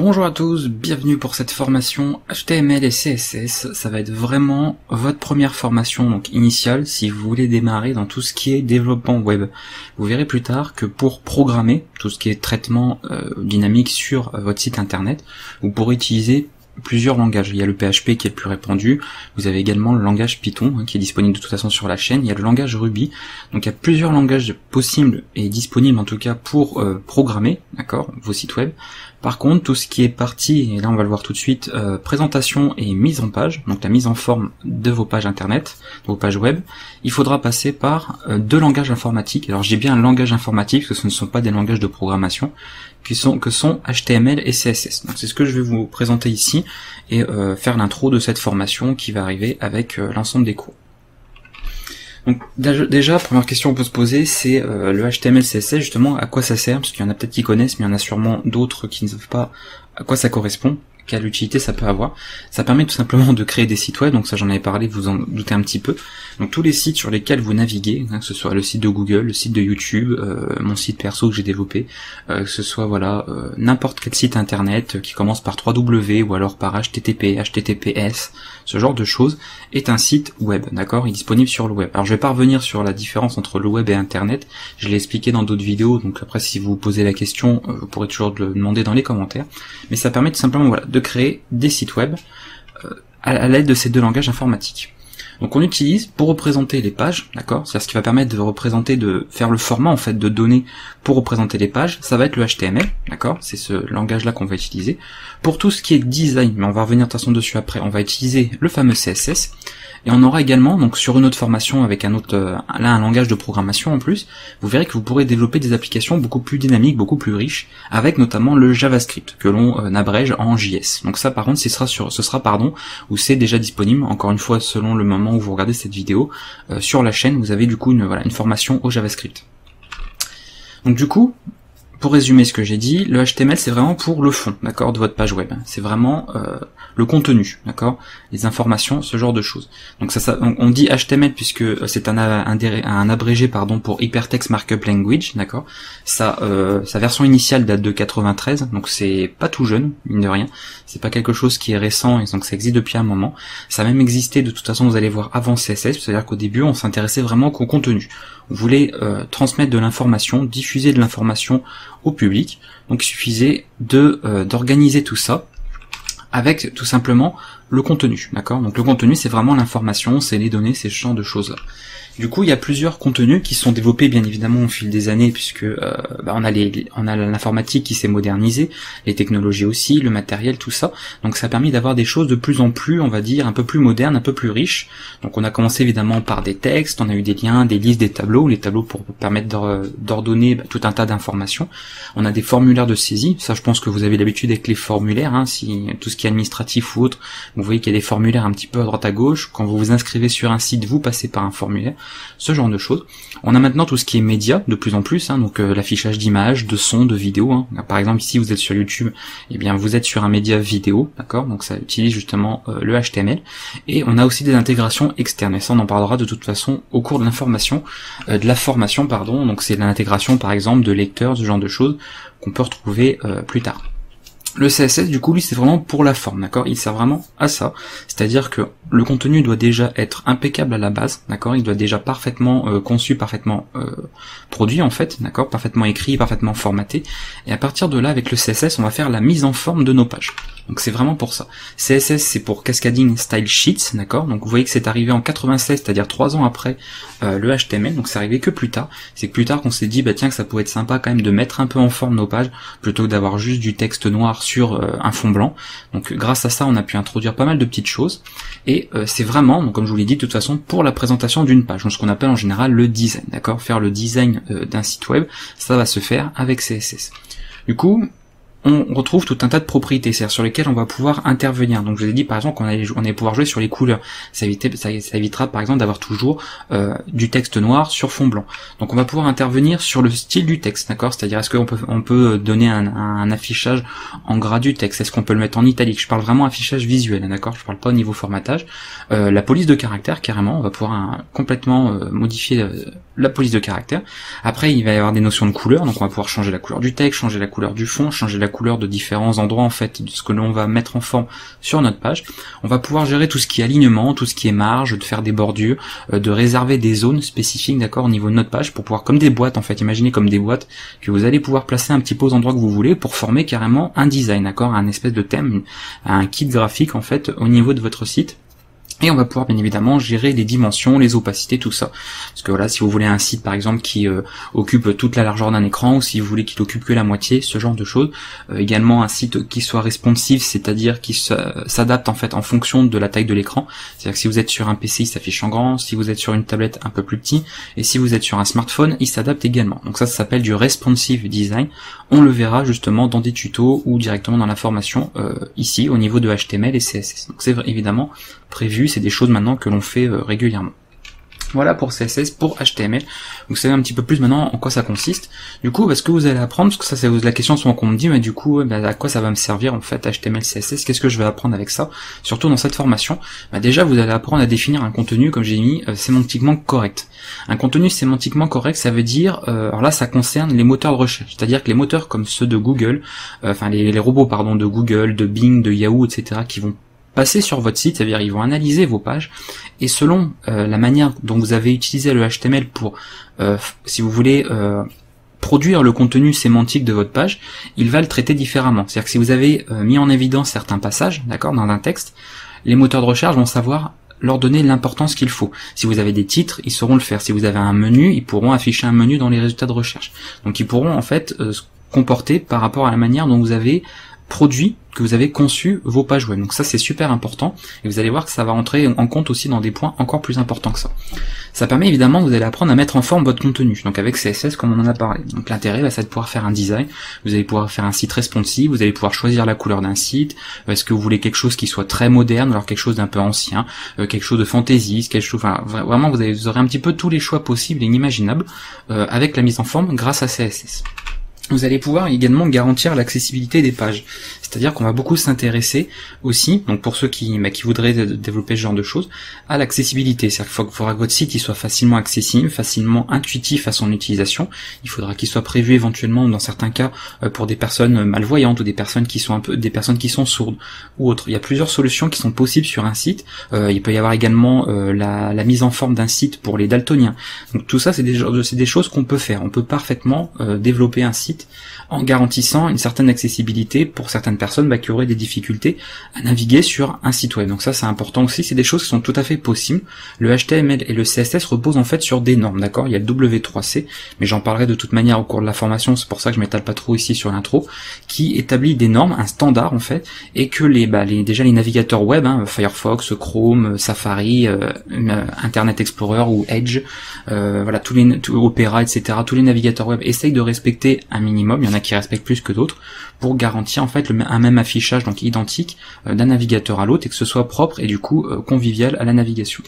Bonjour à tous, bienvenue pour cette formation HTML et CSS. Ça va être vraiment votre première formation donc initiale si vous voulez démarrer dans tout ce qui est développement web. Vous verrez plus tard que pour programmer tout ce qui est traitement dynamique sur votre site internet, vous pourrez utiliser plusieurs langages. Il y a le PHP qui est le plus répandu, vous avez également le langage Python qui est disponible de toute façon sur la chaîne, il y a le langage Ruby, donc il y a plusieurs langages possibles et disponibles en tout cas pour programmer, d'accord, vos sites web. Par contre, tout ce qui est partie, et là on va le voir tout de suite, présentation et mise en page, donc la mise en forme de vos pages internet, de vos pages web, il faudra passer par deux langages informatiques. Alors j'ai bien un langage informatique, parce que ce ne sont pas des langages de programmation, que sont HTML et CSS. Donc c'est ce que je vais vous présenter ici, et faire l'intro de cette formation qui va arriver avec l'ensemble des cours. Donc déjà, première question qu'on peut se poser, c'est le HTML, CSS, justement, à quoi ça sert? Parce qu'il y en a peut-être qui connaissent, mais il y en a sûrement d'autres qui ne savent pas à quoi ça correspond, quelle utilité ça peut avoir. Ça permet tout simplement de créer des sites web, donc ça j'en avais parlé, vous en doutez un petit peu. Donc tous les sites sur lesquels vous naviguez, que ce soit le site de Google, le site de YouTube, mon site perso que j'ai développé, que ce soit voilà n'importe quel site internet qui commence par 3W ou alors par HTTP, HTTPS, ce genre de choses, est un site web, d'accord, il est disponible sur le web. Alors je vais pas revenir sur la différence entre le web et internet, je l'ai expliqué dans d'autres vidéos, donc après si vous vous posez la question, vous pourrez toujours le demander dans les commentaires, mais ça permet tout simplement voilà de créer des sites web à l'aide de ces deux langages informatiques. Donc on utilise pour représenter les pages, d'accord, c'est ce qui va permettre de représenter, de faire le format en fait de données pour représenter les pages, ça va être le HTML, d'accord, c'est ce langage là qu'on va utiliser. Pour tout ce qui est design, mais on va revenir de toute façon dessus après, on va utiliser le fameux CSS, et on aura également, donc sur une autre formation avec un autre, là un langage de programmation en plus, vous verrez que vous pourrez développer des applications beaucoup plus dynamiques, beaucoup plus riches, avec notamment le JavaScript, que l'on abrège en JS. Donc ça par contre, ce sera où c'est déjà disponible, encore une fois selon le moment où vous regardez cette vidéo, sur la chaîne vous avez du coup une formation au JavaScript. Donc du coup, pour résumer ce que j'ai dit, le HTML c'est vraiment pour le fond, d'accord, de votre page web. C'est vraiment le contenu, d'accord, les informations, ce genre de choses. Donc on dit HTML puisque c'est un abrégé pardon pour Hypertext Markup Language, d'accord. Sa version initiale date de 93, donc c'est pas tout jeune, mine de rien. C'est pas quelque chose qui est récent, et donc ça existe depuis un moment. Ça a même existé de toute façon, vous allez voir, avant CSS, c'est-à-dire qu'au début on s'intéressait vraiment qu'au contenu. On voulait transmettre de l'information, diffuser de l'information au public, donc il suffisait d'organiser tout ça avec tout simplement le contenu, d'accord. Donc le contenu c'est vraiment l'information, c'est les données, c'est ce genre de choses là. Du coup il y a plusieurs contenus qui sont développés bien évidemment au fil des années, puisque on a l'informatique qui s'est modernisée, les technologies aussi, le matériel, tout ça, donc ça a permis d'avoir des choses de plus en plus, on va dire, un peu plus modernes, un peu plus riches. Donc on a commencé évidemment par des textes, on a eu des liens, des listes, des tableaux, les tableaux pour permettre d'ordonner tout un tas d'informations. On a des formulaires de saisie, ça je pense que vous avez l'habitude avec les formulaires, hein, si tout ce qui est administratif ou autre, vous voyez qu'il y a des formulaires un petit peu à droite à gauche, quand vous vous inscrivez sur un site, vous passez par un formulaire, ce genre de choses. On a maintenant tout ce qui est média, de plus en plus, hein, donc l'affichage d'images, de sons, de vidéos, hein. Par exemple ici vous êtes sur YouTube, et bien vous êtes sur un média vidéo, d'accord, donc ça utilise justement le HTML, et on a aussi des intégrations externes, et ça on en parlera de toute façon au cours de la formation, donc c'est l'intégration par exemple de lecteurs, ce genre de choses qu'on peut retrouver plus tard. Le CSS, du coup, lui, c'est vraiment pour la forme, d'accord. Il sert vraiment à ça. C'est-à-dire que le contenu doit déjà être impeccable à la base, d'accord. Il doit déjà parfaitement conçu, parfaitement produit, en fait, d'accord. Parfaitement écrit, parfaitement formaté. Et à partir de là, avec le CSS, on va faire la mise en forme de nos pages. Donc c'est vraiment pour ça. CSS, c'est pour Cascading Style Sheets, d'accord. Donc vous voyez que c'est arrivé en 96, c'est-à-dire 3 ans après le HTML. Donc c'est arrivé que plus tard. C'est que plus tard qu'on s'est dit, bah tiens, que ça pourrait être sympa quand même de mettre un peu en forme nos pages, plutôt que d'avoir juste du texte noir sur un fond blanc. Donc grâce à ça on a pu introduire pas mal de petites choses, et c'est vraiment, donc, comme je vous l'ai dit de toute façon, pour la présentation d'une page, donc ce qu'on appelle en général le design, d'accord. Faire le design d'un site web, ça va se faire avec CSS. Du coup on retrouve tout un tas de propriétés, c'est-à-dire sur lesquelles on va pouvoir intervenir. Donc je vous ai dit par exemple qu'on allait pouvoir jouer sur les couleurs, ça évitera par exemple d'avoir toujours du texte noir sur fond blanc. Donc on va pouvoir intervenir sur le style du texte, d'accord, c'est-à-dire est-ce qu'on peut donner un affichage en gras du texte, est-ce qu'on peut le mettre en italique, je parle vraiment affichage visuel, d'accord, je parle pas au niveau formatage. La police de caractère, carrément, on va pouvoir complètement modifier la police de caractère. Après il va y avoir des notions de couleur, donc on va pouvoir changer la couleur du texte, changer la couleur du fond, changer la couleur de différents endroits en fait de ce que l'on va mettre en forme sur notre page. On va pouvoir gérer tout ce qui est alignement, tout ce qui est marge, de faire des bordures, de réserver des zones spécifiques, d'accord, au niveau de notre page pour pouvoir, comme des boîtes en fait, imaginez comme des boîtes que vous allez pouvoir placer un petit peu aux endroits que vous voulez pour former carrément un design, d'accord, un espèce de thème, un kit graphique en fait au niveau de votre site. Et on va pouvoir bien évidemment gérer les dimensions, les opacités, tout ça. Parce que voilà, si vous voulez un site par exemple qui occupe toute la largeur d'un écran, ou si vous voulez qu'il occupe que la moitié, ce genre de choses. Également un site qui soit responsive, c'est-à-dire qui s'adapte en fait en fonction de la taille de l'écran. C'est-à-dire que si vous êtes sur un PC, il s'affiche en grand, si vous êtes sur une tablette un peu plus petit, et si vous êtes sur un smartphone, il s'adapte également. Donc ça s'appelle du responsive design. On le verra justement dans des tutos ou directement dans la formation ici au niveau de HTML et CSS. Donc c'est évidemment prévu, c'est des choses maintenant que l'on fait régulièrement. Voilà pour CSS, pour HTML. Vous savez un petit peu plus maintenant en quoi ça consiste. Du coup, ce que vous allez apprendre, parce que ça c'est la question souvent qu'on me dit, mais du coup, à quoi ça va me servir en fait HTML, CSS, qu'est-ce que je vais apprendre avec ça, surtout dans cette formation. Déjà, vous allez apprendre à définir un contenu, comme j'ai mis, sémantiquement correct. Un contenu sémantiquement correct, ça veut dire, alors là, ça concerne les moteurs de recherche, c'est-à-dire que les moteurs comme ceux de Google, les robots pardon de Google, de Bing, de Yahoo, etc., qui vont passer sur votre site, c'est-à-dire ils vont analyser vos pages, et selon la manière dont vous avez utilisé le HTML pour, si vous voulez, produire le contenu sémantique de votre page, il va le traiter différemment. C'est-à-dire que si vous avez mis en évidence certains passages, d'accord, dans un texte, les moteurs de recherche vont savoir leur donner l'importance qu'il faut. Si vous avez des titres, ils sauront le faire. Si vous avez un menu, ils pourront afficher un menu dans les résultats de recherche. Donc ils pourront en fait se comporter par rapport à la manière dont vous avez produit, que vous avez conçu vos pages web. Donc ça c'est super important et vous allez voir que ça va entrer en compte aussi dans des points encore plus importants que ça. Ça permet évidemment que vous allez apprendre à mettre en forme votre contenu, donc avec CSS comme on en a parlé. Donc l'intérêt c'est de pouvoir faire un design, vous allez pouvoir faire un site responsive, vous allez pouvoir choisir la couleur d'un site, est-ce que vous voulez quelque chose qui soit très moderne, alors quelque chose d'un peu ancien, quelque chose de fantaisiste, quelque chose, enfin vraiment vous aurez un petit peu tous les choix possibles et inimaginables avec la mise en forme grâce à CSS. Vous allez pouvoir également garantir l'accessibilité des pages. C'est-à-dire qu'on va beaucoup s'intéresser aussi, donc pour ceux qui voudraient développer ce genre de choses, à l'accessibilité. C'est-à-dire qu'il faudra que votre site il soit facilement accessible, facilement intuitif à son utilisation. Il faudra qu'il soit prévu éventuellement dans certains cas pour des personnes malvoyantes ou des personnes qui sont sourdes ou autres. Il y a plusieurs solutions qui sont possibles sur un site. Il peut y avoir également la mise en forme d'un site pour les daltoniens. Donc tout ça c'est des choses qu'on peut faire. On peut parfaitement développer un site en garantissant une certaine accessibilité pour certaines personnes qui auraient des difficultés à naviguer sur un site web. Donc ça c'est important aussi, c'est des choses qui sont tout à fait possibles. Le HTML et le CSS reposent en fait sur des normes, d'accord. Il y a le W3C, mais j'en parlerai de toute manière au cours de la formation, c'est pour ça que je m'étale pas trop ici sur l'intro, qui établit des normes, un standard en fait, et que déjà les navigateurs web, Firefox, Chrome, Safari, Internet Explorer ou Edge, voilà, Opera, etc., tous les navigateurs web essayent de respecter un minimum, il y en a qui respectent plus que d'autres, pour garantir en fait un même affichage donc identique d'un navigateur à l'autre et que ce soit propre et du coup convivial à la navigation.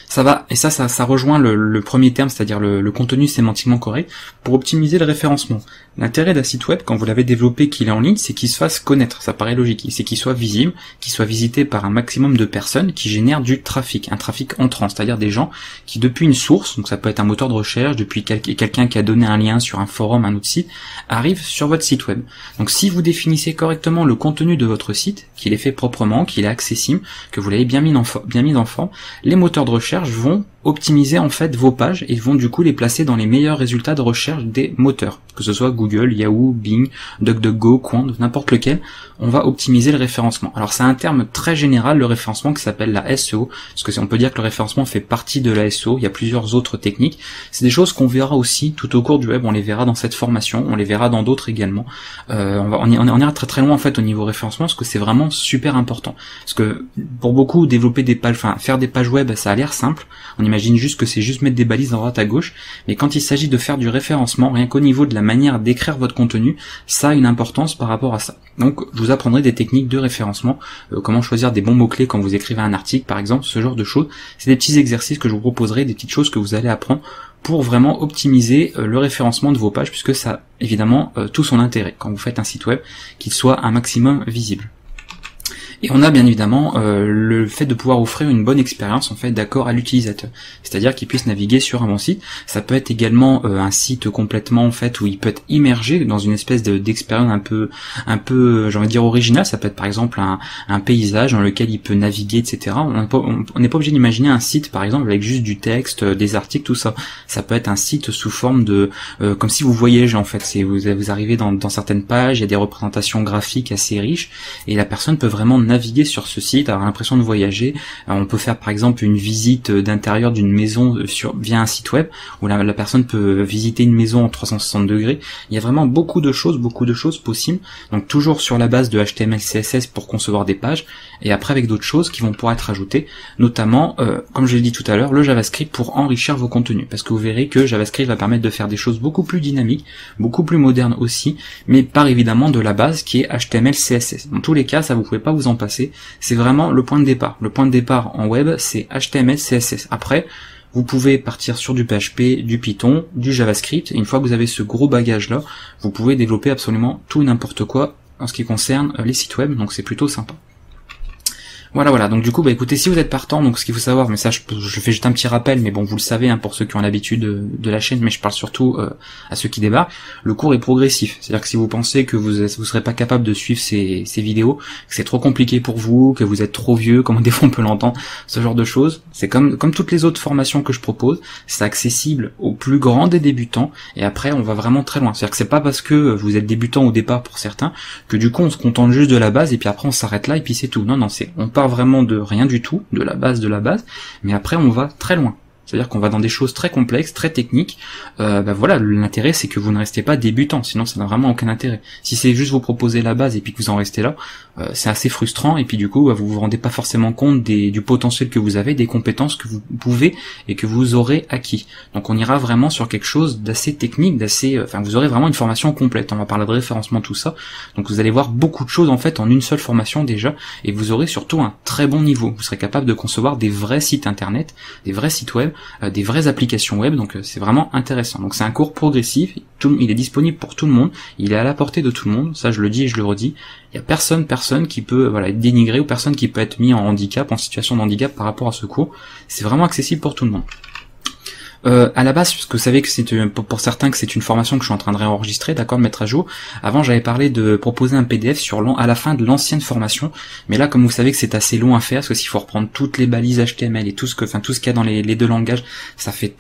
Ça rejoint le premier terme, c'est-à-dire le contenu sémantiquement correct, pour optimiser le référencement. L'intérêt d'un site web, quand vous l'avez développé, qu'il est en ligne, c'est qu'il se fasse connaître, ça paraît logique, c'est qu'il soit visible, qu'il soit visité par un maximum de personnes qui génèrent du trafic, un trafic entrant, c'est-à-dire des gens qui depuis une source, donc ça peut être un moteur de recherche, depuis quelqu'un qui a donné un lien sur un forum, un autre site, arrive sur votre site web. Donc si vous définissez correctement le contenu de votre site, qu'il est fait proprement, qu'il est accessible, que vous l'avez bien mis en forme, les moteurs de recherche vont optimiser en fait vos pages et vont du coup les placer dans les meilleurs résultats de recherche des moteurs, que ce soit Google, Yahoo, Bing, DuckDuckGo, Quant, n'importe lequel, on va optimiser le référencement. Alors c'est un terme très général, le référencement, qui s'appelle la SEO, parce que on peut dire que le référencement fait partie de la SEO, il y a plusieurs autres techniques, c'est des choses qu'on verra aussi tout au cours du web, on les verra dans cette formation, on les verra dans d'autres également, on ira très très loin en fait au niveau référencement, parce que c'est vraiment super important, parce que pour beaucoup développer des pages, faire des pages web, ça a l'air simple, on imagine juste que c'est juste mettre des balises à droite à gauche, mais quand il s'agit de faire du référencement, rien qu'au niveau de la manière d'écrire votre contenu, ça a une importance par rapport à ça. Donc je vous apprendrai des techniques de référencement, comment choisir des bons mots-clés quand vous écrivez un article par exemple, ce genre de choses. C'est des petits exercices que je vous proposerai, des petites choses que vous allez apprendre pour vraiment optimiser le référencement de vos pages, puisque ça a évidemment tout son intérêt quand vous faites un site web, qu'il soit un maximum visible. Et on a bien évidemment le fait de pouvoir offrir une bonne expérience en fait d'accord à l'utilisateur, c'est-à-dire qu'il puisse naviguer sur un bon site. Ça peut être également un site complètement en fait où il peut être immergé dans une espèce d'expérience un peu j'ai envie de dire originale. Ça peut être par exemple un paysage dans lequel il peut naviguer, etc. On n'est pas obligé d'imaginer un site par exemple avec juste du texte, des articles, tout ça. Ça peut être un site sous forme de comme si vous voyagez en fait. C'est vous arrivez dans certaines pages, il y a des représentations graphiques assez riches et la personne peut vraiment naviguer sur ce site, avoir l'impression de voyager. On peut faire par exemple une visite d'intérieur d'une maison via un site web où la personne peut visiter une maison en 360 degrés. Il y a vraiment beaucoup de choses possibles. Donc toujours sur la base de HTML, CSS pour concevoir des pages et après avec d'autres choses qui vont pouvoir être ajoutées, notamment comme je l'ai dit tout à l'heure, le JavaScript pour enrichir vos contenus, parce que vous verrez que JavaScript va permettre de faire des choses beaucoup plus dynamiques, beaucoup plus modernes aussi, mais part évidemment de la base qui est HTML, CSS. Dans tous les cas, ça vous pouvez pas vous en passer, c'est vraiment le point de départ. Le point de départ en web, c'est HTML, CSS. Après, vous pouvez partir sur du PHP, du Python, du JavaScript, et une fois que vous avez ce gros bagage-là, vous pouvez développer absolument tout et n'importe quoi en ce qui concerne les sites web, donc c'est plutôt sympa. Voilà, donc du coup, écoutez, si vous êtes partant, donc ce qu'il faut savoir, mais ça je fais juste un petit rappel, mais bon, vous le savez, hein, pour ceux qui ont l'habitude de la chaîne, mais je parle surtout à ceux qui débarquent, le cours est progressif, c'est-à-dire que si vous pensez que vous serez pas capable de suivre ces vidéos, que c'est trop compliqué pour vous, que vous êtes trop vieux, comme des fois on peut l'entendre, ce genre de choses, c'est comme toutes les autres formations que je propose, c'est accessible aux plus grands des débutants, et après on va vraiment très loin, c'est-à-dire que c'est pas parce que vous êtes débutant au départ pour certains, que du coup on se contente juste de la base, et puis après on s'arrête là, et puis c'est tout. Non, on part vraiment de rien du tout, de la base, mais après on va très loin. C'est-à-dire qu'on va dans des choses très complexes, très techniques. Voilà, l'intérêt c'est que vous ne restez pas débutant, sinon ça n'a vraiment aucun intérêt. Si c'est juste vous proposer la base et puis que vous en restez là, c'est assez frustrant et puis du coup vous vous rendez pas forcément compte du potentiel que vous avez, des compétences que vous pouvez et que vous aurez acquis. Donc on ira vraiment sur quelque chose d'assez technique, vous aurez vraiment une formation complète. On va parler de référencement, tout ça. Donc vous allez voir beaucoup de choses en fait en une seule formation déjà, et vous aurez surtout un très bon niveau. Vous serez capable de concevoir des vrais sites internet, des vrais sites web, des vraies applications web, donc c'est vraiment intéressant. Donc c'est un cours progressif, il est disponible pour tout le monde, il est à la portée de tout le monde, ça je le dis et je le redis, il y a personne qui peut être dénigré ou personne qui peut être mis en handicap, en situation de handicap par rapport à ce cours, c'est vraiment accessible pour tout le monde. À la base, parce que vous savez que c'est pour certains que c'est une formation que je suis en train de réenregistrer, d'accord, de mettre à jour. Avant, j'avais parlé de proposer un PDF à la fin de l'ancienne formation, mais là, comme vous savez que c'est assez long à faire, parce que s'il faut reprendre toutes les balises HTML et tout ce qu'il y a dans les deux langages, ça fait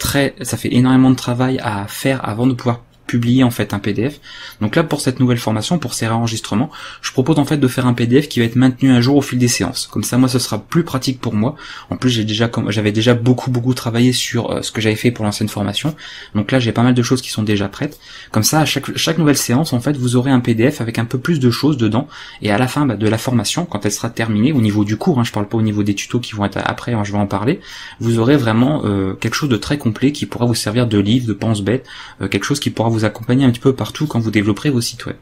énormément de travail à faire avant de pouvoir publier en fait un PDF. Donc là, pour cette nouvelle formation, pour ces réenregistrements, je propose en fait de faire un PDF qui va être maintenu à jour au fil des séances. Comme ça, moi, ce sera plus pratique pour moi. En plus, j'avais déjà beaucoup travaillé sur ce que j'avais fait pour l'ancienne formation. Donc là, j'ai pas mal de choses qui sont déjà prêtes. Comme ça, à chaque nouvelle séance, en fait, vous aurez un PDF avec un peu plus de choses dedans. Et à la fin de la formation, quand elle sera terminée, au niveau du cours, je parle pas au niveau des tutos qui vont être après, je vais en parler, vous aurez vraiment quelque chose de très complet qui pourra vous servir de livre, de pense-bête, quelque chose qui pourra vous accompagner un petit peu partout quand vous développerez vos sites web.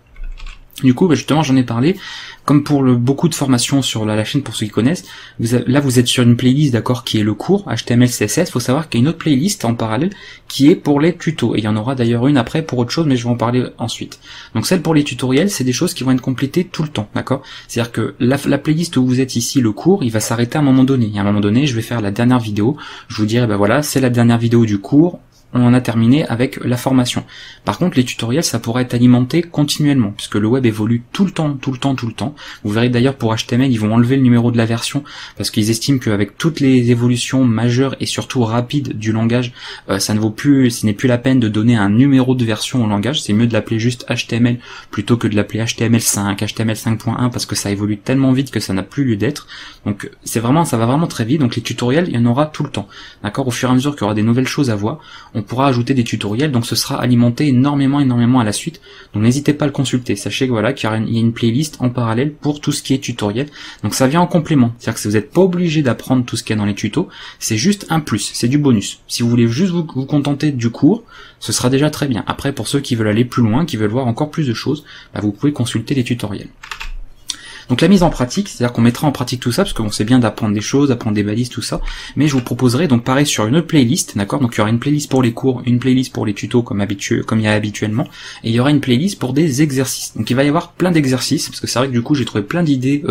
Du coup, justement, j'en ai parlé. Comme pour beaucoup de formations sur la chaîne, pour ceux qui connaissent, vous êtes sur une playlist, d'accord, qui est le cours HTML, CSS. Faut savoir qu'il y a une autre playlist en parallèle qui est pour les tutos. Et il y en aura d'ailleurs une après pour autre chose, mais je vais en parler ensuite. Donc celle pour les tutoriels, c'est des choses qui vont être complétées tout le temps, d'accord. C'est-à-dire que la playlist où vous êtes ici, le cours, il va s'arrêter à un moment donné. Et à un moment donné, je vais faire la dernière vidéo. Je vous dirai, voilà, c'est la dernière vidéo du cours. On en a terminé avec la formation. Par contre, les tutoriels, ça pourrait être alimenté continuellement, puisque le web évolue tout le temps. Vous verrez d'ailleurs pour HTML, ils vont enlever le numéro de la version, parce qu'ils estiment qu'avec toutes les évolutions majeures et surtout rapides du langage, ce n'est plus la peine de donner un numéro de version au langage, c'est mieux de l'appeler juste HTML, plutôt que de l'appeler HTML5, HTML5.1, parce que ça évolue tellement vite que ça n'a plus lieu d'être. Donc ça va vraiment très vite, donc les tutoriels, il y en aura tout le temps. D'accord, au fur et à mesure qu'il y aura des nouvelles choses à voir, on pourra ajouter des tutoriels, donc ce sera alimenté énormément à la suite, donc n'hésitez pas à le consulter. Sachez que voilà, qu'il y a une playlist en parallèle pour tout ce qui est tutoriel, donc ça vient en complément, c'est-à-dire que vous n'êtes pas obligé d'apprendre tout ce qu'il y a dans les tutos, c'est juste un plus, c'est du bonus. Si vous voulez juste vous contenter du cours, ce sera déjà très bien. Après, pour ceux qui veulent aller plus loin, qui veulent voir encore plus de choses, vous pouvez consulter les tutoriels. Donc la mise en pratique, c'est-à-dire qu'on mettra en pratique tout ça, parce qu'on sait bien d'apprendre des choses, d'apprendre des balises, tout ça, mais je vous proposerai donc pareil sur une autre playlist, d'accord? Donc il y aura une playlist pour les cours, une playlist pour les tutos comme il y a habituellement, et il y aura une playlist pour des exercices. Donc il va y avoir plein d'exercices, parce que c'est vrai que du coup j'ai trouvé plein d'idées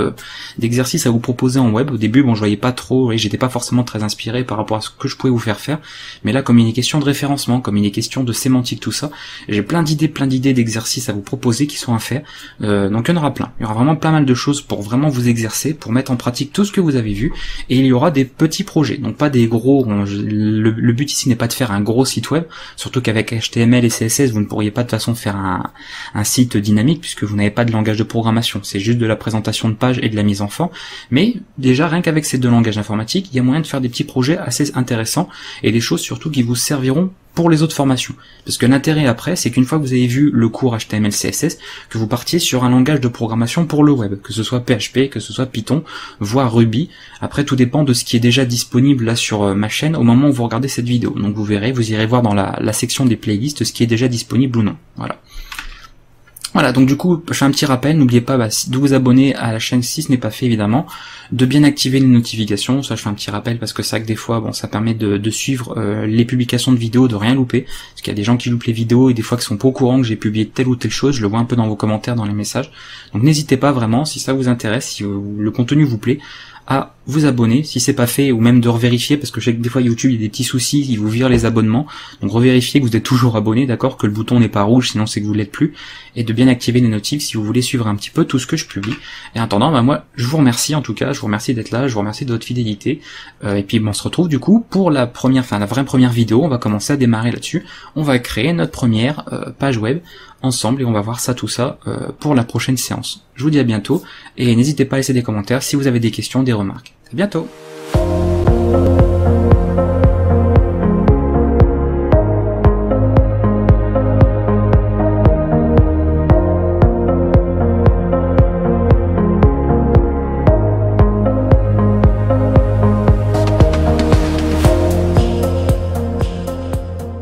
d'exercices à vous proposer en web. Au début, bon, je voyais pas trop, et j'étais pas forcément très inspiré par rapport à ce que je pouvais vous faire faire, mais là comme il est question de référencement, comme il est question de sémantique, tout ça, j'ai plein d'idées d'exercices à vous proposer qui sont à faire. Donc il y en aura plein. Il y aura vraiment pas mal de choses pour vraiment vous exercer, pour mettre en pratique tout ce que vous avez vu, et il y aura des petits projets, donc pas des gros. Le but ici n'est pas de faire un gros site web, surtout qu'avec HTML et CSS vous ne pourriez pas de toute façon faire un site dynamique puisque vous n'avez pas de langage de programmation, c'est juste de la présentation de page et de la mise en forme. Mais déjà rien qu'avec ces deux langages informatiques, il y a moyen de faire des petits projets assez intéressants et des choses surtout qui vous serviront pour les autres formations. Parce que l'intérêt après, c'est qu'une fois que vous avez vu le cours HTML, CSS, que vous partiez sur un langage de programmation pour le web, que ce soit PHP, que ce soit Python, voire Ruby. Après, tout dépend de ce qui est déjà disponible là sur ma chaîne au moment où vous regardez cette vidéo. Donc vous verrez, vous irez voir dans la section des playlists ce qui est déjà disponible ou non. Voilà, donc du coup, je fais un petit rappel, n'oubliez pas de vous abonner à la chaîne si ce n'est pas fait évidemment, de bien activer les notifications, ça je fais un petit rappel parce que c'est vrai que des fois, bon, ça permet de suivre les publications de vidéos, de rien louper, parce qu'il y a des gens qui loupent les vidéos et des fois qui sont pas au courant que j'ai publié telle ou telle chose, je le vois un peu dans vos commentaires, dans les messages, donc n'hésitez pas vraiment, si ça vous intéresse, si le contenu vous plaît, à vous abonner si c'est pas fait, ou même de revérifier, parce que je sais que des fois YouTube il y a des petits soucis, il vous vire les abonnements, donc revérifiez que vous êtes toujours abonné, d'accord, que le bouton n'est pas rouge, sinon c'est que vous l'êtes plus, et de bien activer les notifs si vous voulez suivre un petit peu tout ce que je publie. Et en attendant, moi je vous remercie en tout cas, je vous remercie d'être là, je vous remercie de votre fidélité, et puis on se retrouve du coup pour la vraie première vidéo, on va commencer à démarrer là-dessus, on va créer notre première page web ensemble et on va voir tout ça pour la prochaine séance. Je vous dis à bientôt et n'hésitez pas à laisser des commentaires si vous avez des questions, des remarques. À bientôt.